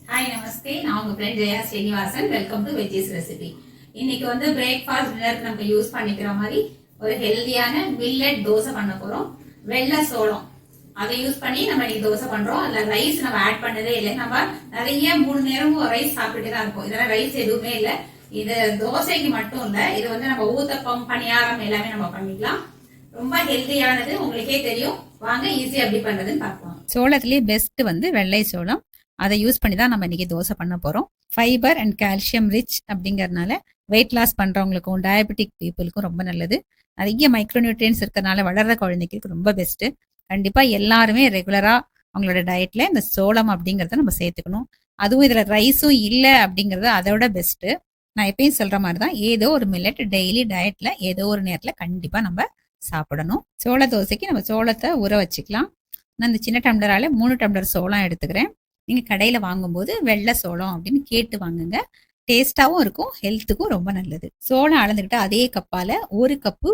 Hi நமஸ்தே, நான் உங்க friend Jaya Srinivasan. Welcome to veggies recipe. இன்னைக்கு வந்து பிரேக்ஃபாஸ்ட் டின்னருக்கு நம்ம யூஸ் பண்ணிக்கிற மாதிரி ஒரு ஹெல்தியான மில்லட் தோசை பண்ண போறோம். வெள்ளை சோளம் அதை யூஸ் பண்ணி நம்ம இன்னைக்கு தோசை பண்றோம். அதுல ரைஸ் நம்ம ஆட் பண்ணதே இல்லை. நம்ம நிறைய 3 நேரமும் ரைஸ் சாப்பிட்டுட்டு தான் இருப்போம். இதெல்லாம் ரைஸ் எதுவுமே இல்லை. இது தோசைக்கு மட்டும் இல்ல, இது வந்து நம்ம ஊத்தப்பம், பனியாரம் எல்லாமே நம்ம பண்ணிக்கலாம். ரொம்ப ஹெல்தியானது, உங்களுக்கே தெரியும். வாங்க ஈஸியா எப்படி பண்றதுன்னு பார்க்கலாம். சோளத்திலேயே பெஸ்ட் வந்து வெள்ளை சோளம். அதை யூஸ் பண்ணி தான் நம்ம இன்னைக்கு தோசை பண்ண போறோம். ஃபைபர் அண்ட் கால்சியம் ரிச் அப்படிங்கறதுனால வெயிட் லாஸ் பண்றவங்களுக்கும் டயபெட்டிக் பீப்புளுக்கும் ரொம்ப நல்லது. நிறைய மைக்ரோநியூட்ரியன்ஸ் இருக்கிறதுனால வளர்ற குழந்தைக்கு ரொம்ப பெஸ்ட். கண்டிப்பா எல்லாருமே ரெகுலரா அவங்களோட டயட்ல இந்த சோளம் அப்படிங்கறத நம்ம சேர்த்துக்கணும். அதுவும் இதுல ரைஸும் இல்லை அப்படிங்கறது அதோட பெஸ்ட். நான் எப்பயும் சொல்ற மாதிரி தான், ஏதோ ஒரு மில்லட் டெய்லி டயட்ல ஏதோ ஒரு நேரத்துல கண்டிப்பா நம்ம சாப்பிடணும். சோள தோசைக்கு நம்ம சோளத்தை ஊற வச்சுக்கலாம். நான் இந்த சின்ன டம்ளரால 3 டம்ளர் சோளம் எடுத்துக்கிறேன். நீங்க கடையில வாங்கும்போது வெள்ளை சோளம் அப்படின்னு கேட்டு வாங்குங்க. டேஸ்டாவும் இருக்கும், ஹெல்த்துக்கும் ரொம்ப நல்லது. சோளம் அளந்துக்கிட்ட அதே கப்பால 1 கப்பு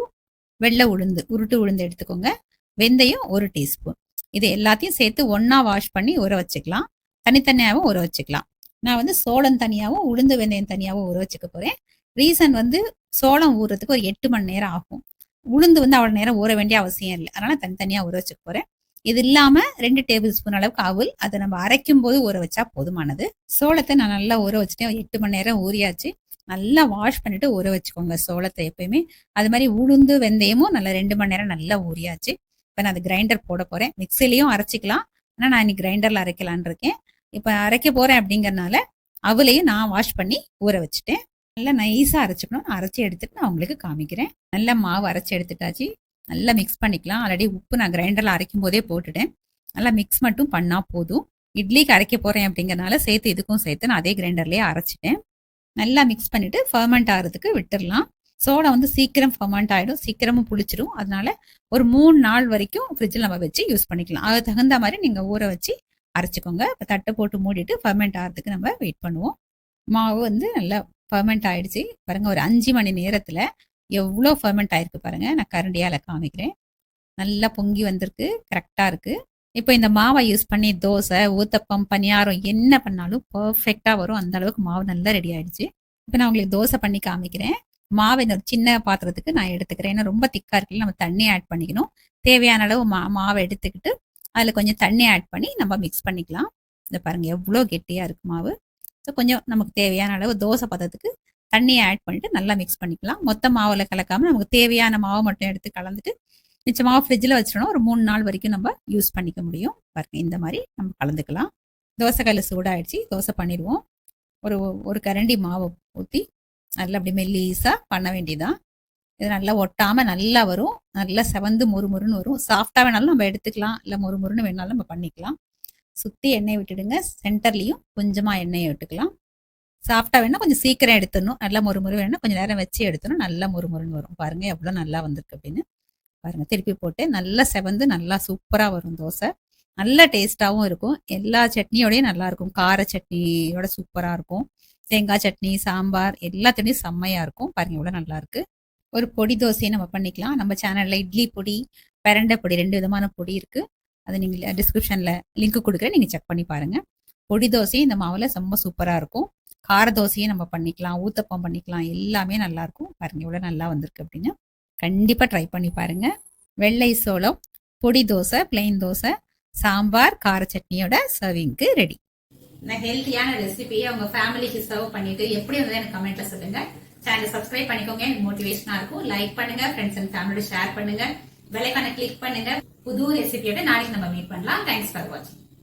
வெள்ளை உளுந்து, உருட்டு உளுந்து எடுத்துக்கோங்க. வெந்தயம் 1 டீஸ்பூன். இது எல்லாத்தையும் சேர்த்து ஒன்னா வாஷ் பண்ணி ஊற வச்சுக்கலாம். தனித்தனியாகவும் ஊற வச்சுக்கலாம். நான் வந்து சோளம் தனியாகவும் உளுந்து வெந்தயம் தனியாகவும் ஊற வச்சுக்க போறேன். ரீசன் வந்து சோளம் ஊறுறதுக்கு ஒரு 8 மணி நேரம் ஆகும். உளுந்து வந்து அவ்வளவு நேரம் ஊற வேண்டிய அவசியம் இல்லை. அதனால தனித்தனியா ஊற வச்சுக்க போறேன். இது இல்லாம 2 டேபிள் ஸ்பூன் அளவுக்கு அவல், அதை நம்ம அரைக்கும் போது ஊற வச்சா போதுமானது. சோளத்தை நான் நல்லா ஊற வச்சுட்டேன். 8 மணி நேரம் ஊறியாச்சு. நல்லா வாஷ் பண்ணிட்டு ஊற வச்சுக்கோங்க சோளத்தை எப்பயுமே. அது மாதிரி உளுந்து வெந்தயமும் நல்லா 2 மணி நேரம் நல்லா ஊறியாச்சு. இப்ப நான் அது கிரைண்டர் போட போறேன். மிக்சிலையும் அரைச்சிக்கலாம், ஆனா நான் இன்னைக்கு கிரைண்டர்ல அரைக்கலான் இருக்கேன். இப்ப அரைக்க போறேன் அப்படிங்கறதுனால அவளையும் நான் வாஷ் பண்ணி ஊற வச்சுட்டேன். நல்லா நைஸா அரைச்சிக்கணும். அரைச்சி எடுத்துட்டு நான் உங்களுக்கு காமிக்கிறேன். நல்லா மாவு அரைச்சி எடுத்துட்டாச்சு. நல்லா மிக்ஸ் பண்ணிக்கலாம். ஆல்ரெடி உப்பு நான் கிரைண்டர்ல அரைக்கும் போதே போட்டுட்டேன். நல்லா மிக்ஸ் மட்டும் பண்ணா போதும். இட்லிக்கு அரைக்க போறேன் அப்படிங்கறதுனால சேர்த்து இதுக்கும் சேர்த்து நான் அதே கிரைண்டர்லயே அரைச்சிட்டேன். நல்லா மிக்ஸ் பண்ணிட்டு ஃபர்மெண்ட் ஆகிறதுக்கு விட்டுடலாம். சோளம் வந்து சீக்கிரம் ஃபர்மெண்ட் ஆயிடும், சீக்கிரமும் புளிச்சிடும். அதனால ஒரு 3 நாள் வரைக்கும் ஃப்ரிட்ஜில் நம்ம வச்சு யூஸ் பண்ணிக்கலாம். அது தகுந்த மாதிரி நீங்க ஊற வச்சு அரைச்சிக்கோங்க. இப்போ தட்டை போட்டு மூடிட்டு ஃபர்மெண்ட் ஆகிறதுக்கு நம்ம வெயிட் பண்ணுவோம். மாவு வந்து நல்லா ஃபர்மெண்ட் ஆயிடுச்சு பாருங்க. ஒரு 5 மணி நேரத்துல எவ்வளோ ஃபர்மெண்ட் ஆயிருக்கு பாருங்க. நான் கரண்டியால காமிக்கிறேன். நல்லா பொங்கி வந்திருக்கு, கரெக்டா இருக்கு. இப்போ இந்த மாவை யூஸ் பண்ணி தோசை, ஊத்தப்பம், பனியாரம் என்ன பண்ணாலும் பர்ஃபெக்டா வரும். அந்த அளவுக்கு மாவு நல்லா ரெடி ஆயிடுச்சு. இப்போ நான் உங்களுக்கு தோசை பண்ணி காமிக்கிறேன். மாவை இந்த ஒரு சின்ன பாத்திரத்துக்கு நான் எடுத்துக்கிறேன். ஏன்னா ரொம்ப திக்கா இருக்குல்ல, நம்ம தண்ணி ஆட் பண்ணிக்கணும். தேவையான அளவு மாவை எடுத்துக்கிட்டு அதுல கொஞ்சம் தண்ணி ஆட் பண்ணி நம்ம மிக்ஸ் பண்ணிக்கலாம். இந்த பாருங்க எவ்வளோ கெட்டியா இருக்கு மாவு. ஸோ கொஞ்சம் நமக்கு தேவையான அளவு தோசை பதத்துக்கு தண்ணியை ஆட் பண்ணிட்டு நல்லா மிக்ஸ் பண்ணிக்கலாம். மொத்த மாவுல கலக்காம நமக்கு தேவையான மாவு மட்டும் எடுத்து கலந்துட்டு மிச்ச மாவு ஃப்ரிட்ஜில் வச்சிடணும். ஒரு 3 நாள் வரைக்கும் நம்ம யூஸ் பண்ணிக்க முடியும். பாருங்க இந்த மாதிரி நம்ம கலந்துக்கலாம். தோசைக்கல் சூடாயிடுச்சு, தோசை பண்ணிடுவோம். ஒரு கரண்டி மாவை ஊற்றி நல்லா அப்படி மெல்லீஸா பண்ண வேண்டியதான். இது நல்லா ஒட்டாம நல்லா வரும். நல்லா செவந்து முறுமுறுன்னு வரும். சாஃப்டா வேணாலும் நம்ம எடுத்துக்கலாம், இல்லை முறுமுறுன்னு வேணாலும் நம்ம பண்ணிக்கலாம். சுற்றி எண்ணெய் விட்டுடுங்க. சென்டர்லையும் கொஞ்சமா எண்ணெயை விட்டுக்கலாம். சாஃப்டா வேணா கொஞ்சம் சீக்கிரம் எடுத்துடணும். நல்லா முறுமுறு வேணா கொஞ்சம் நேரம் வச்சு எடுத்துடணும். நல்லா முறுமுறுன்னு வரும். பாருங்க எவ்வளவு நல்லா வந்திருக்கு அப்படின்னு. பாருங்க திருப்பி போட்டு நல்லா செவந்து நல்லா சூப்பரா வரும் தோசை. நல்ல டேஸ்டாவும் இருக்கும். எல்லா சட்னியோடய நல்லா இருக்கும். கார சட்னியோட சூப்பரா இருக்கும். தேங்காய் சட்னி, சாம்பார் எல்லாத்துடையும் செம்மையா இருக்கும். பாருங்க எவ்வளவு நல்லா இருக்கு. ஒரு பொடி தோசையை நம்ம பண்ணிக்கலாம். நம்ம சேனல்ல இட்லி பொடி, பிரண்டை பொடி 2 விதமான பொடி இருக்கு. அதை நீங்க டிஸ்கிரிப்ஷன்ல லிங்க் கொடுக்குறேன், நீங்க செக் பண்ணி பாருங்க. பொடி தோசையும் இந்த மாவுல ரொம்ப சூப்பரா இருக்கும். கார தோசையும் நம்ம பண்ணிக்கலாம், ஊத்தப்பம் பண்ணிக்கலாம், எல்லாமே நல்லா இருக்கும். பாருங்க எவ்வளவு நல்லா வந்திருக்கு அப்படின்னு. கண்டிப்பா ட்ரை பண்ணி பாருங்க. வெள்ளை சோளம் பொடி தோசை, பிளெயின் தோசை, சாம்பார், கார சட்னியோட சர்விங்க்கு ரெடி. இந்த ஹெல்த்தியான ரெசிபியை உங்க ஃபேமிலிக்கு சர்வ் பண்ணிட்டு எப்படி வந்து எனக்கு கமெண்ட்ல சொல்லுங்க. சேனலை சப்ஸ்கிரைப் பண்ணிக்கோங்க, எனக்கு மோட்டிவேஷனா இருக்கும். லைக் பண்ணுங்க, ஃப்ரெண்ட்ஸ் அண்ட் ஃபேமிலியோட ஷேர் பண்ணுங்க, பெல் ஐகானை கிளிக் பண்ணுங்க. புது ரெசிபியோட நாளைக்கு நம்ம மீட் பண்ணலாம். தேங்க்ஸ் ஃபார் வாட்சிங்.